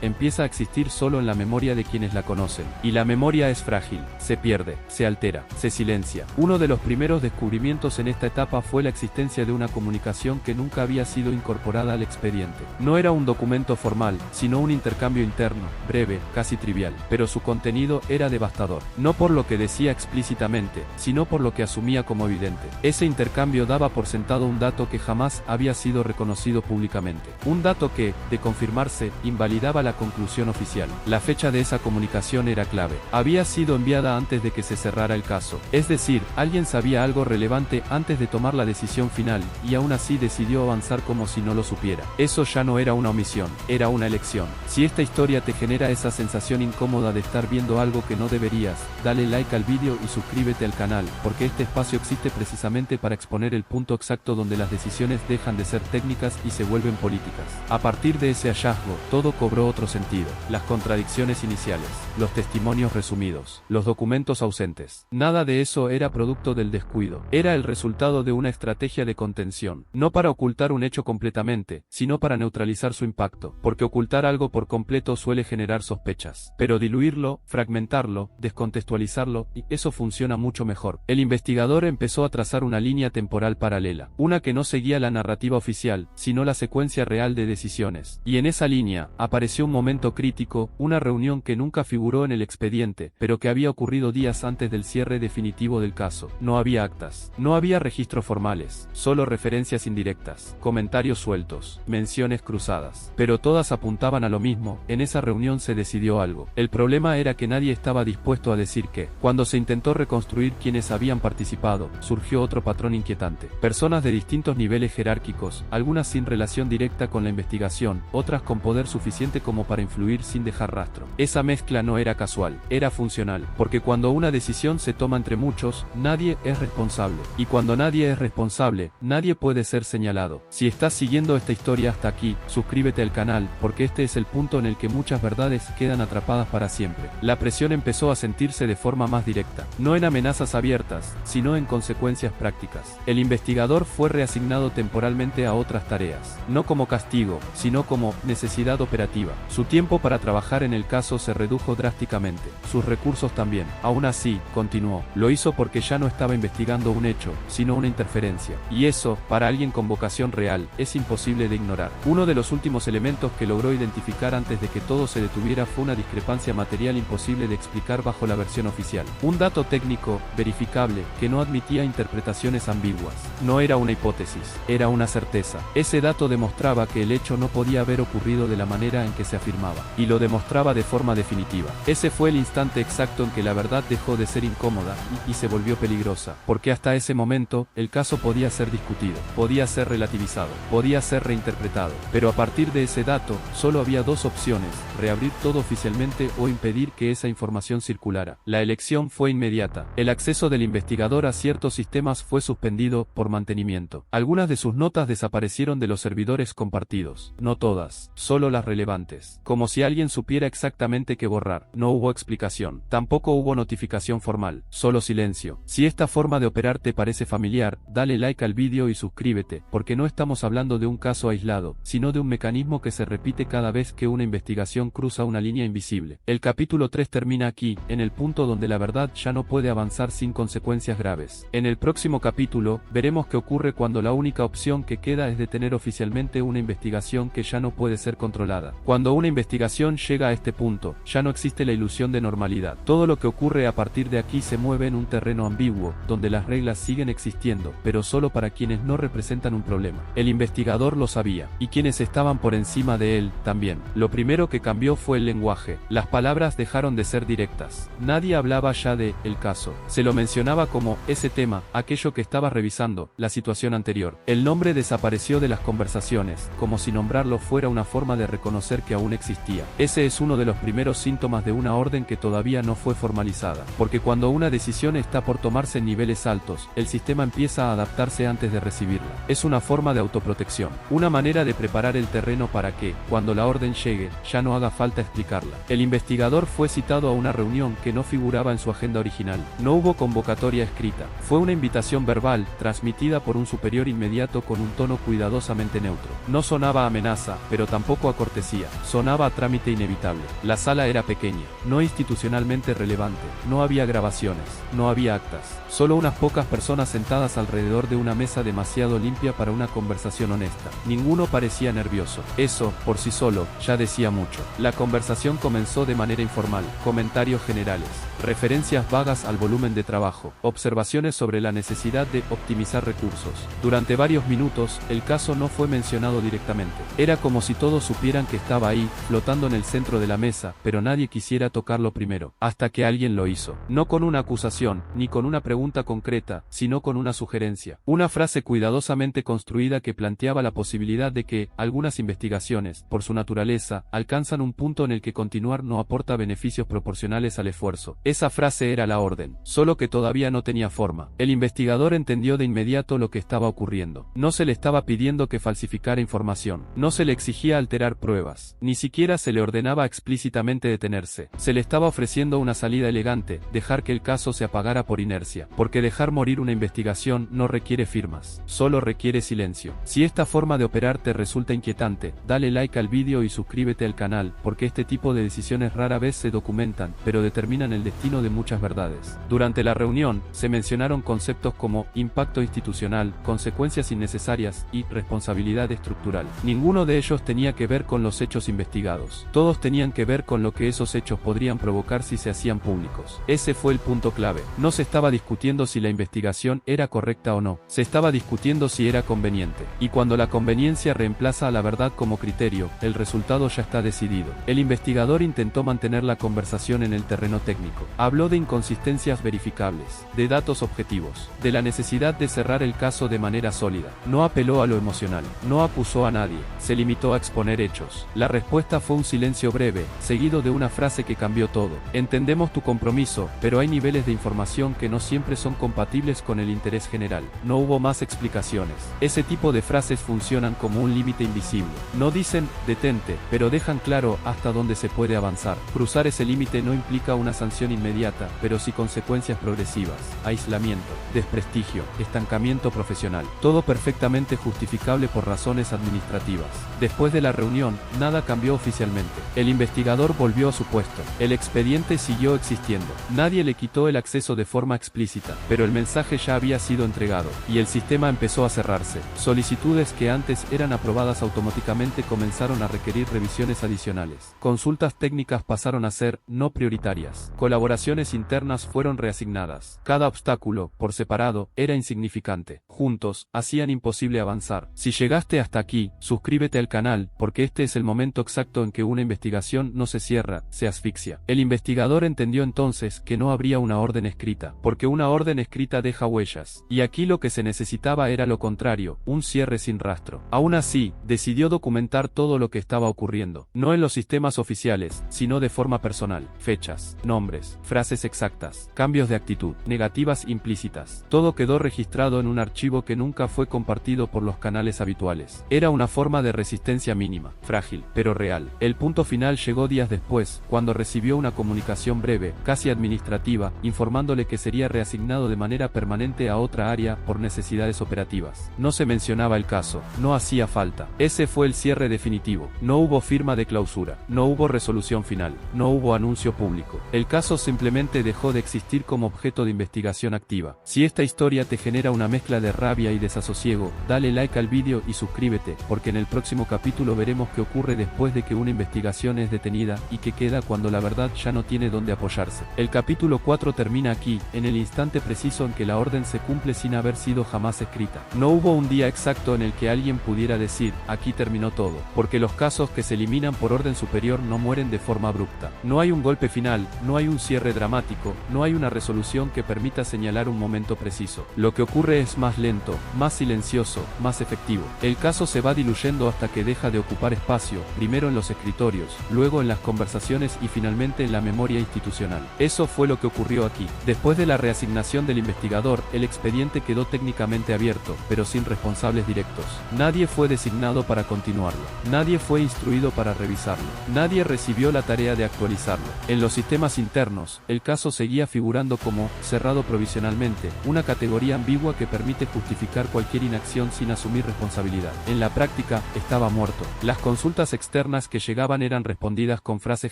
empieza a existir solo en la memoria de quienes la conocen. Y la memoria es frágil, se pierde, se altera, se silencia. Uno de los primeros descubrimientos en esta etapa fue la existencia de una comunicación que nunca había sido incorporada al expediente. No era un documento formal, sino un intercambio interno, breve, casi trivial, pero su contenido era devastador. No por lo que decía explícitamente, sino por lo que asumía como evidente. Ese intercambio daba por sentado un dato que jamás había sido reconocido públicamente. Un dato que, de confirmarse, invalidaba la conclusión oficial. La fecha de esa comunicación era clave. Había sido enviada antes de que se cerrara el caso. Es decir, alguien sabía algo relevante antes de tomar la decisión final, y aún así decidió avanzar como si no lo supiera. Eso ya no era una omisión, era una elección. Si esta historia te genera esa sensación incómoda de estar viendo algo que no deberías, dale like al vídeo y suscríbete al canal, porque este espacio existe precisamente para exponer el punto exacto donde las decisiones dejan de ser técnicas y se vuelven políticas. A partir de ese hallazgo, todo cobró otro sentido. Las contradicciones iniciales, los testimonios resumidos, los documentos ausentes. Nada de eso era producto del descuido. Era el resultado de una estrategia de contención. No para ocultar un hecho completamente, sino para neutralizar su impacto. Porque ocultar algo por completo suele generar sospechas. Pero diluirlo, fragmentarlo, descontextualizarlo, y eso funciona mucho mejor. El investigador empezó a trazar una línea temporal paralela. Una que no seguía la narrativa oficial, sino la secuencia real de decisiones. Y en esa línea, apareció un momento crítico, una reunión que nunca figuró en el expediente, pero que había ocurrido días antes del cierre definitivo del caso. No había actas, no había registros formales, solo referencias indirectas, comentarios sueltos, menciones cruzadas. Pero todas apuntaban a lo mismo. En esa reunión se decidió algo. El problema era que nadie estaba dispuesto a decir qué. Cuando se intentó reconstruir quienes habían participado, surgió otro patrón inquietante. Personas de distintos niveles jerárquicos, algunas sin relación directa con la investigación, otras con poder suficiente como para influir sin dejar rastro. Esa mezcla no era casual, era funcional, porque cuando una decisión se toma entre muchos, nadie es responsable. Y cuando nadie es responsable, nadie puede ser señalado. Si estás siguiendo esta historia hasta aquí, suscríbete al canal, porque este es el punto en el que muchas verdades quedan atrapadas para siempre. La presión empezó a sentirse de forma más directa, no en amenazas abiertas, sino en consecuencias prácticas. El investigador fue reasignado temporalmente a otras tareas, no como castigo, sino como necesidad operativa. Su tiempo para trabajar en el caso se redujo drásticamente, sus recursos también. Aún así, continuó. Lo hizo porque ya no estaba investigando un hecho, sino una interferencia. Y eso, para alguien con vocación real, es imposible de ignorar. Uno de los últimos elementos que logró identificar antes de que todo se detuviera fue una discrepancia material imposible de explicar bajo la versión oficial. Un dato técnico, verificable, que no admitía interpretaciones ambiguas. No era una hipótesis, era una certeza. Ese dato demostraba que el hecho no podía haber ocurrido de la manera en que se afirmaba, y lo demostraba de forma definitiva. Ese fue el instante exacto en que la verdad dejó de ser incómoda y se volvió peligrosa, porque hasta ese momento, el caso podía ser discutido, podía ser relativizado, podía ser reinterpretado. Pero a partir de ese dato, solo había dos opciones: reabrir todo oficialmente o impedir que esa información circulara. La elección fue inmediata. El acceso del investigador a ciertos sistemas fue suspendido por mantenimiento. Algunas de sus notas desaparecieron de los servidores compartidos. No todas, solo las relevantes. Como si alguien supiera exactamente qué borrar. No hubo explicación. Tampoco hubo notificación formal. Solo silencio. Si esta forma de operar te parece familiar, dale like al vídeo y suscríbete, porque no estamos hablando de un caso aislado, sino de un mecanismo que se repite cada vez que una investigación cruza una línea invisible. El capítulo 3 termina aquí, en el punto donde la verdad ya no puede avanzar sin consecuencias graves. En el próximo capítulo, veremos qué ocurre cuando la única opción que queda es detener oficialmente una investigación que ya no puede ser continuada. controlada. Cuando una investigación llega a este punto, ya no existe la ilusión de normalidad. Todo lo que ocurre a partir de aquí se mueve en un terreno ambiguo, donde las reglas siguen existiendo, pero solo para quienes no representan un problema. El investigador lo sabía, y quienes estaban por encima de él, también. Lo primero que cambió fue el lenguaje. Las palabras dejaron de ser directas. Nadie hablaba ya de el caso. Se lo mencionaba como ese tema, aquello que estaba revisando, la situación anterior. El nombre desapareció de las conversaciones, como si nombrarlo fuera una forma de reconocer que aún existía. Ese es uno de los primeros síntomas de una orden que todavía no fue formalizada, porque cuando una decisión está por tomarse en niveles altos, el sistema empieza a adaptarse antes de recibirla. Es una forma de autoprotección, una manera de preparar el terreno para que, cuando la orden llegue, ya no haga falta explicarla. El investigador fue citado a una reunión que no figuraba en su agenda original. No hubo convocatoria escrita. Fue una invitación verbal, transmitida por un superior inmediato con un tono cuidadosamente neutro. No sonaba a amenaza, pero tampoco a cortesía. Sonaba a trámite inevitable. La sala era pequeña, no institucionalmente relevante. No había grabaciones, no había actas. Solo unas pocas personas sentadas alrededor de una mesa demasiado limpia para una conversación honesta. Ninguno parecía nervioso. Eso, por sí solo, ya decía mucho. La conversación comenzó de manera informal. Comentarios generales, referencias vagas al volumen de trabajo, observaciones sobre la necesidad de optimizar recursos. Durante varios minutos, el caso no fue mencionado directamente. Era como si todos supieran que estaba ahí, flotando en el centro de la mesa, pero nadie quisiera tocarlo primero, hasta que alguien lo hizo. No con una acusación, ni con una pregunta concreta, sino con una sugerencia. Una frase cuidadosamente construida que planteaba la posibilidad de que, algunas investigaciones, por su naturaleza, alcanzan un punto en el que continuar no aporta beneficios proporcionales al esfuerzo. Esa frase era la orden, solo que todavía no tenía forma. El investigador entendió de inmediato lo que estaba ocurriendo. No se le estaba pidiendo que falsificara información, no se le exigía alterar pruebas, ni siquiera se le ordenaba explícitamente detenerse. Se le estaba ofreciendo una salida elegante, dejar que el caso se apagara por inercia, porque dejar morir una investigación no requiere firmas, solo requiere silencio. Si esta forma de operar te resulta inquietante, dale like al vídeo y suscríbete al canal, porque este tipo de decisiones rara vez se documentan, pero determinan el destino de muchas verdades. Durante la reunión, se mencionaron conceptos como impacto institucional, consecuencias innecesarias y responsabilidad estructural. Ninguno de ellos tenía que ver con los hechos investigados. Todos tenían que ver con lo que esos hechos podrían provocar si se hacían públicos. Ese fue el punto clave. No se estaba discutiendo si la investigación era correcta o no. Se estaba discutiendo si era conveniente. Y cuando la conveniencia reemplaza a la verdad como criterio, el resultado ya está decidido. El investigador intentó mantener la conversación en el terreno técnico. Habló de inconsistencias verificables, de datos objetivos, de la necesidad de cerrar el caso de manera sólida. No apeló a lo emocional, no acusó a nadie, se limitó a exponer hechos. La respuesta fue un silencio breve, seguido de una frase que cambió todo. Entendemos tu compromiso, pero hay niveles de información que no siempre son compatibles con el interés general. No hubo más explicaciones. Ese tipo de frases funcionan como un límite invisible. No dicen, detente, pero dejan claro hasta dónde se puede avanzar. Cruzar ese límite no implica una sanción inmediata, pero sí consecuencias progresivas: aislamiento, desprestigio, estancamiento profesional. Todo perfectamente justificable por razones administrativas. Después de la reunión, nada cambió oficialmente. El investigador volvió a su puesto. El expediente siguió existiendo. Nadie le quitó el acceso de forma explícita, pero el mensaje ya había sido entregado, y el sistema empezó a cerrarse. Solicitudes que antes eran aprobadas automáticamente comenzaron a requerir revisiones adicionales. Consultas técnicas pasaron a ser no prioritarias. Colaboraciones internas fueron reasignadas. Cada obstáculo, por separado, era insignificante. Juntos, hacían imposible avanzar. Si llegaste hasta aquí, suscríbete al canal, porque este es el momento exacto en que una investigación no se cierra, se asfixia. El investigador entendió entonces que no habría una orden escrita, porque una orden escrita deja huellas. Y aquí lo que se necesitaba era lo contrario, un cierre sin rastro. Aún así, decidió documentar todo lo que estaba ocurriendo, no en los sistemas oficiales, sino de forma personal. Fechas, nombres, frases exactas, cambios de actitud, negativas implícitas. Todo quedó registrado en un archivo que nunca fue compartido por los canales habituales. Era una forma de resistencia mínima, frágil, pero real. El punto final llegó días después, cuando recibió una comunicación breve, casi administrativa, informándole que sería reasignado de manera permanente a otra área por necesidades operativas. No se mencionaba el caso, no hacía falta. Ese fue el cierre definitivo. No hubo firma de clausura, no hubo resolución final, no hubo anuncio público. El caso simplemente dejó de existir como objeto de investigación activa. Si esta historia te genera una mezcla de rabia y desasosiego, dale like al vídeo y suscríbete, porque en el próximo capítulo veremos veremos qué ocurre después de que una investigación es detenida y qué queda cuando la verdad ya no tiene dónde apoyarse. El capítulo 4 termina aquí, en el instante preciso en que la orden se cumple sin haber sido jamás escrita. No hubo un día exacto en el que alguien pudiera decir, aquí terminó todo, porque los casos que se eliminan por orden superior no mueren de forma abrupta. No hay un golpe final, no hay un cierre dramático, no hay una resolución que permita señalar un momento preciso. Lo que ocurre es más lento, más silencioso, más efectivo. El caso se va diluyendo hasta que deja de ocupar espacio, primero en los escritorios, luego en las conversaciones y finalmente en la memoria institucional. Eso fue lo que ocurrió aquí. Después de la reasignación del investigador, el expediente quedó técnicamente abierto, pero sin responsables directos. Nadie fue designado para continuarlo. Nadie fue instruido para revisarlo. Nadie recibió la tarea de actualizarlo. En los sistemas internos, el caso seguía figurando como cerrado provisionalmente, una categoría ambigua que permite justificar cualquier inacción sin asumir responsabilidad. En la práctica, estaba muerto. Las consultas externas que llegaban eran respondidas con frases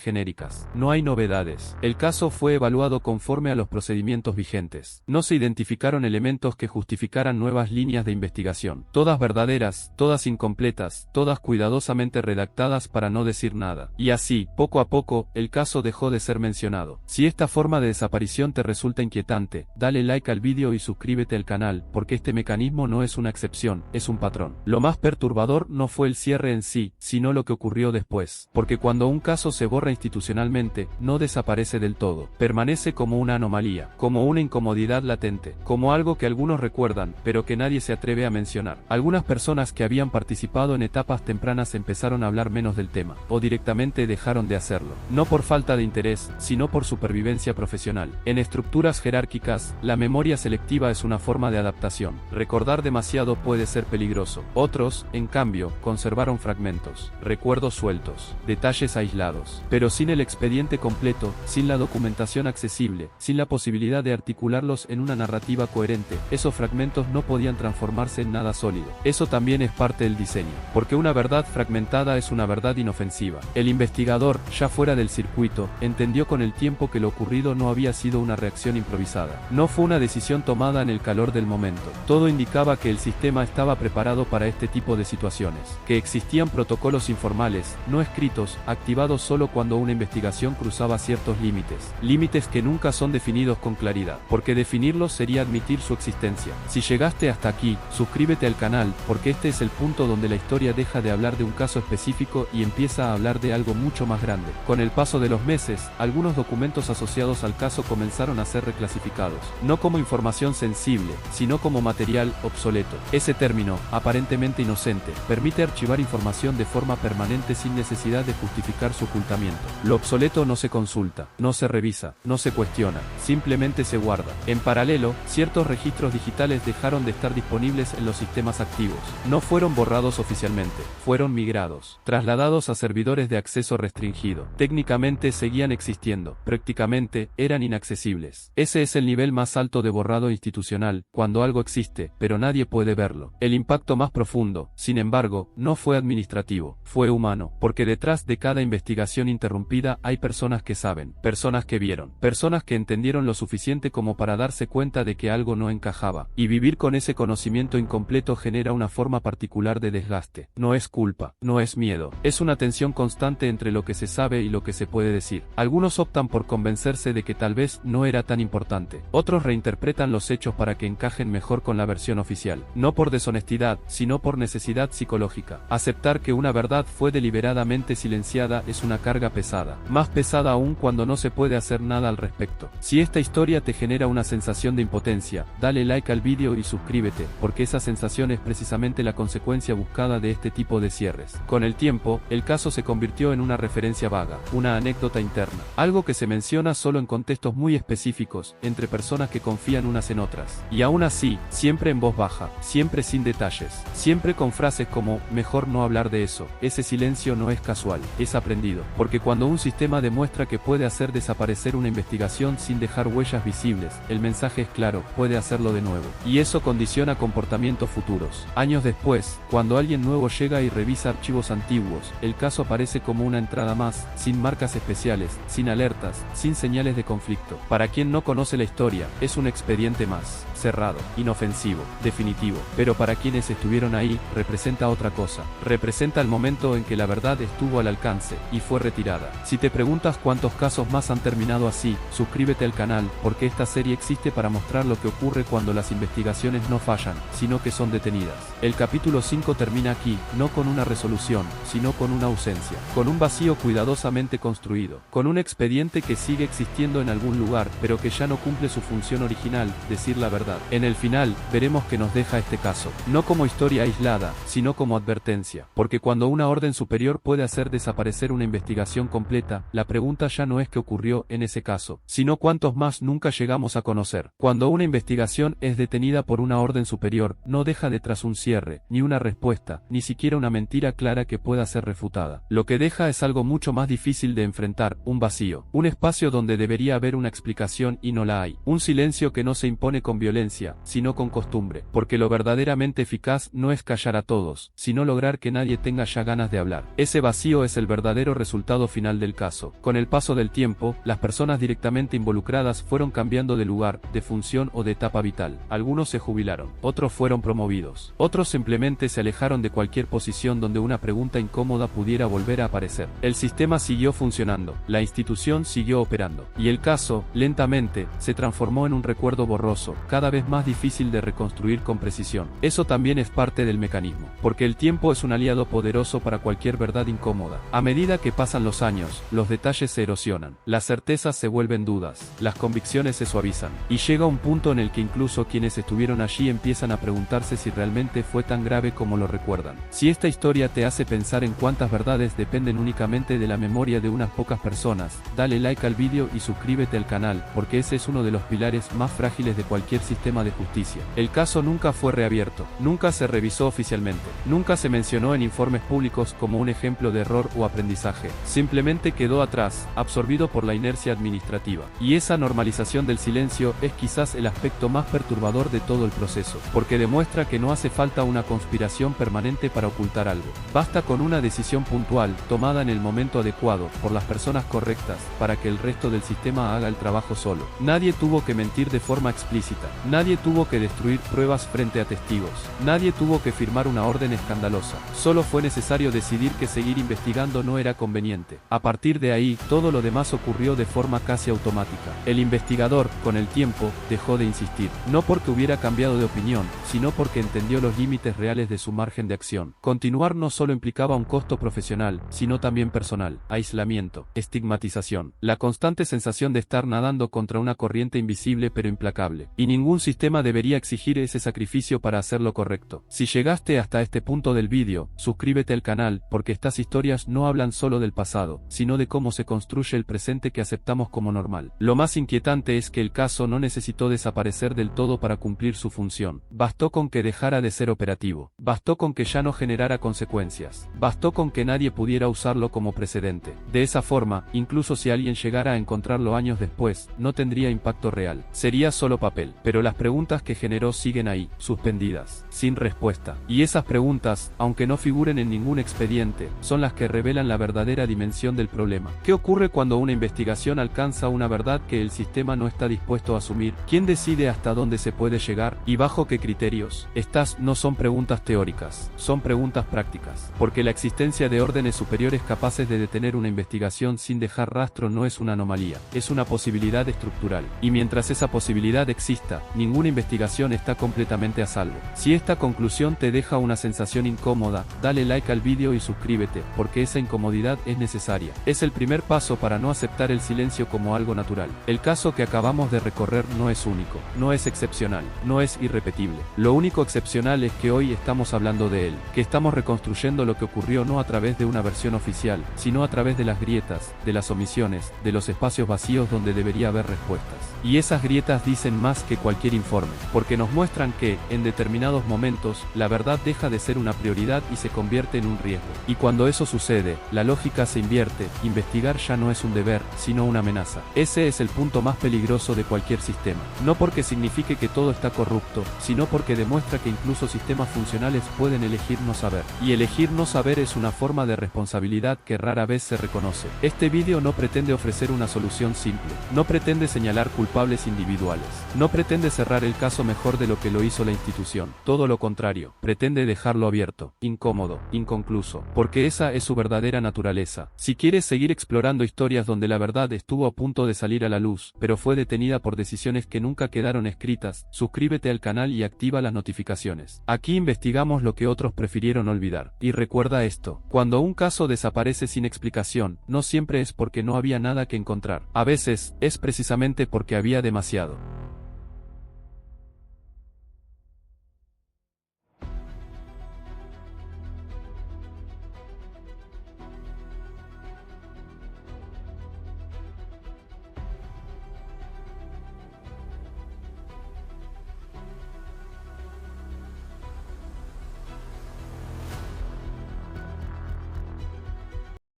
genéricas. No hay novedades. El caso fue evaluado conforme a los procedimientos vigentes. No se identificaron elementos que justificaran nuevas líneas de investigación. Todas verdaderas, todas incompletas, todas cuidadosamente redactadas para no decir nada. Y así, poco a poco, el caso dejó de ser mencionado. Si esta forma de desaparición te resulta inquietante, dale like al vídeo y suscríbete al canal, porque este mecanismo no es una excepción, es un patrón. Lo más perturbador no fue el cierre en sí, sino lo que ocurrió después. Porque cuando un caso se borra institucionalmente, no desaparece del todo. Permanece como una anomalía, como una incomodidad latente, como algo que algunos recuerdan, pero que nadie se atreve a mencionar. Algunas personas que habían participado en etapas tempranas empezaron a hablar menos del tema, o directamente dejaron de hacerlo. No por falta de interés, sino por supervivencia profesional. En estructuras jerárquicas, la memoria selectiva es una forma de adaptación. Recordar demasiado puede ser peligroso. Otros, en cambio, conservaron fragmentos, recuerdos sueltos, detalles aislados. Pero sin el expediente completo, sin la documentación accesible, sin la posibilidad de articularlos en una narrativa coherente, esos fragmentos no podían transformarse en nada sólido. Eso también es parte del diseño, porque una verdad fragmentada es una verdad inofensiva. El investigador, ya fuera del circuito, entendió con el tiempo que lo ocurrido no había sido una reacción improvisada. No fue una decisión tomada en el calor del momento. Todo indicaba que el sistema estaba preparado para este tipo de situaciones, que existían protocolos informales, no escritos, activados solo cuando una investigación cruzaba ciertos límites que nunca son definidos con claridad, porque definirlos sería admitir su existencia. Si llegaste hasta aquí, suscríbete al canal, porque este es el punto donde la historia deja de hablar de un caso específico y empieza a hablar de algo mucho más grande. Con el paso de los meses, algunos documentos asociados al caso comenzaron a ser reclasificados, no como información sensible, sino como material obsoleto. Ese término, aparentemente inocente, permite archivar información de forma permanente sin necesidad de justificar su ocultamiento. Lo obsoleto no se consulta, no se revisa, no se cuestiona, simplemente se guarda. En paralelo, ciertos registros digitales dejaron de estar disponibles en los sistemas activos. No fueron borrados oficialmente, fueron migrados, trasladados a servidores de acceso restringido. Técnicamente seguían existiendo, prácticamente eran inaccesibles. Ese es el nivel más alto de borrado institucional, cuando algo existe, pero nadie puede verlo. El impacto más profundo, sin embargo, no fue administrativo, fue humano, porque detrás de cada investigación interrumpida hay personas que saben, personas que vieron, personas que entendieron lo suficiente como para darse cuenta de que algo no encajaba, y vivir con ese conocimiento incompleto genera una forma particular de desgaste. No es culpa, no es miedo, es una tensión constante entre lo que se sabe y lo que se puede decir. Algunos optan por convencerse de que tal vez no era tan importante, otros reinterpretan los hechos para que encajen mejor con la versión oficial, no por deshonestidad, sino por necesidad psicológica. Aceptar que una verdad fue deliberadamente silenciada es una carga pesada, más pesada aún cuando no se puede hacer nada al respecto. Si esta historia te genera una sensación de impotencia, dale like al vídeo y suscríbete, porque esa sensación es precisamente la consecuencia buscada de este tipo de cierres. Con el tiempo, el caso se convirtió en una referencia vaga, una anécdota interna, algo que se menciona solo en contextos muy específicos, entre personas que confían unas en otras. Y aún así, siempre en voz baja, siempre sin detalles, siempre con frases como, mejor no hablar de eso. Ese silencio no es casual, es aprendido, porque cuando un sistema demuestra que puede hacer desaparecer una investigación sin dejar huellas visibles, el mensaje es claro, puede hacerlo de nuevo. Y eso condiciona comportamientos futuros. Años después, cuando alguien nuevo llega y revisa archivos antiguos, el caso aparece como una entrada más, sin marcas especiales, sin alertas, sin señales de conflicto. Para quien no conoce la historia, es un expediente más. cerrado, inofensivo, definitivo. Pero para quienes estuvieron ahí, representa otra cosa. Representa el momento en que la verdad estuvo al alcance, y fue retirada. Si te preguntas cuántos casos más han terminado así, suscríbete al canal, porque esta serie existe para mostrar lo que ocurre cuando las investigaciones no fallan, sino que son detenidas. El capítulo 5 termina aquí, no con una resolución, sino con una ausencia, con un vacío cuidadosamente construido, con un expediente que sigue existiendo en algún lugar, pero que ya no cumple su función original, decir la verdad. En el final, veremos qué nos deja este caso, no como historia aislada, sino como advertencia, porque cuando una orden superior puede hacer desaparecer una investigación completa, la pregunta ya no es qué ocurrió en ese caso, sino cuántos más nunca llegamos a conocer. Cuando una investigación es detenida por una orden superior, no deja detrás un cierre, ni una respuesta, ni siquiera una mentira clara que pueda ser refutada. Lo que deja es algo mucho más difícil de enfrentar, un vacío, un espacio donde debería haber una explicación y no la hay, un silencio que no se impone con violencia, sino con costumbre, porque lo verdaderamente eficaz no es callar a todos, sino lograr que nadie tenga ya ganas de hablar. Ese vacío es el verdadero resultado final del caso. Con el paso del tiempo, las personas directamente involucradas fueron cambiando de lugar, de función o de etapa vital. Algunos se jubilaron, otros fueron promovidos, otros simplemente se alejaron de cualquier posición donde una pregunta incómoda pudiera volver a aparecer. El sistema siguió funcionando, la institución siguió operando, y el caso, lentamente, se transformó en un recuerdo borroso, cada vez más difícil de reconstruir con precisión. Eso también es parte del mecanismo, porque el tiempo es un aliado poderoso para cualquier verdad incómoda. A medida que pasan los años, los detalles se erosionan, las certezas se vuelven dudas, las convicciones se suavizan, y llega un punto en el que incluso quienes estuvieron allí empiezan a preguntarse si realmente fue tan grave como lo recuerdan. Si esta historia te hace pensar en cuántas verdades dependen únicamente de la memoria de unas pocas personas, dale like al vídeo y suscríbete al canal, porque ese es uno de los pilares más frágiles de cualquier sistema de justicia. El caso nunca fue reabierto, nunca se revisó oficialmente, nunca se mencionó en informes públicos como un ejemplo de error o aprendizaje, simplemente quedó atrás, absorbido por la inercia administrativa. Y esa normalización del silencio es quizás el aspecto más perturbador de todo el proceso, porque demuestra que no hace falta una conspiración permanente para ocultar algo. Basta con una decisión puntual, tomada en el momento adecuado, por las personas correctas, para que el resto del sistema haga el trabajo solo. Nadie tuvo que mentir de forma explícita, nadie tuvo que destruir pruebas frente a testigos, nadie tuvo que firmar una orden escandalosa, solo fue necesario decidir que seguir investigando no era conveniente. A partir de ahí, todo lo demás ocurrió de forma casi automática. El investigador, con el tiempo, dejó de insistir, no porque hubiera cambiado de opinión, sino porque entendió los límites reales de su margen de acción. Continuar no solo implicaba un costo profesional, sino también personal, aislamiento, estigmatización, la constante sensación de estar nadando contra una corriente invisible pero implacable. Y ningún sistema debería exigir ese sacrificio para hacerlo correcto. Si llegaste hasta este punto del vídeo, suscríbete al canal, porque estas historias no hablan solo del pasado, sino de cómo se construye el presente que aceptamos como normal. Lo más inquietante es que el caso no necesitó desaparecer del todo para cumplir su función. Bastó con que dejara de ser operativo. Bastó con que ya no generara consecuencias. Bastó con que nadie pudiera usarlo como precedente. De esa forma, incluso si alguien llegara a encontrarlo años después, no tendría impacto real. Sería solo papel. Pero las preguntas que generó siguen ahí, suspendidas, sin respuesta. Y esas preguntas, aunque no figuren en ningún expediente, son las que revelan la verdadera dimensión del problema. ¿Qué ocurre cuando una investigación alcanza una verdad que el sistema no está dispuesto a asumir? ¿Quién decide hasta dónde se puede llegar? ¿Y bajo qué criterios? Estas no son preguntas teóricas, son preguntas prácticas. Porque la existencia de órdenes superiores capaces de detener una investigación sin dejar rastro no es una anomalía, es una posibilidad estructural. Y mientras esa posibilidad exista, ninguna investigación está completamente a salvo. Si esta conclusión te deja una sensación incómoda, dale like al vídeo y suscríbete, porque esa incomodidad es necesaria. Es el primer paso para no aceptar el silencio como algo natural. El caso que acabamos de recorrer no es único, no es excepcional, no es irrepetible. Lo único excepcional es que hoy estamos hablando de él, que estamos reconstruyendo lo que ocurrió no a través de una versión oficial, sino a través de las grietas, de las omisiones, de los espacios vacíos donde debería haber respuestas. Y esas grietas dicen más que cualquier informe, porque nos muestran que, en determinados momentos, la verdad deja de ser una prioridad y se convierte en un riesgo. Y cuando eso sucede, la lógica se invierte, investigar ya no es un deber, sino una amenaza. Ese es el punto más peligroso de cualquier sistema. No porque signifique que todo está corrupto, sino porque demuestra que incluso sistemas funcionales pueden elegir no saber. Y elegir no saber es una forma de responsabilidad que rara vez se reconoce. Este vídeo no pretende ofrecer una solución simple, no pretende señalar culpables individuales, no pretende cerrar el caso mejor de lo que lo hizo la institución. Todo lo contrario, pretende dejarlo abierto, incómodo, inconcluso, porque esa es su verdadera naturaleza. Si quieres seguir explorando historias donde la verdad estuvo a punto de salir a la luz, pero fue detenida por decisiones que nunca quedaron escritas, suscríbete al canal y activa las notificaciones. Aquí investigamos lo que otros prefirieron olvidar. Y recuerda esto, cuando un caso desaparece sin explicación, no siempre es porque no había nada que encontrar. A veces, es precisamente porque había demasiado.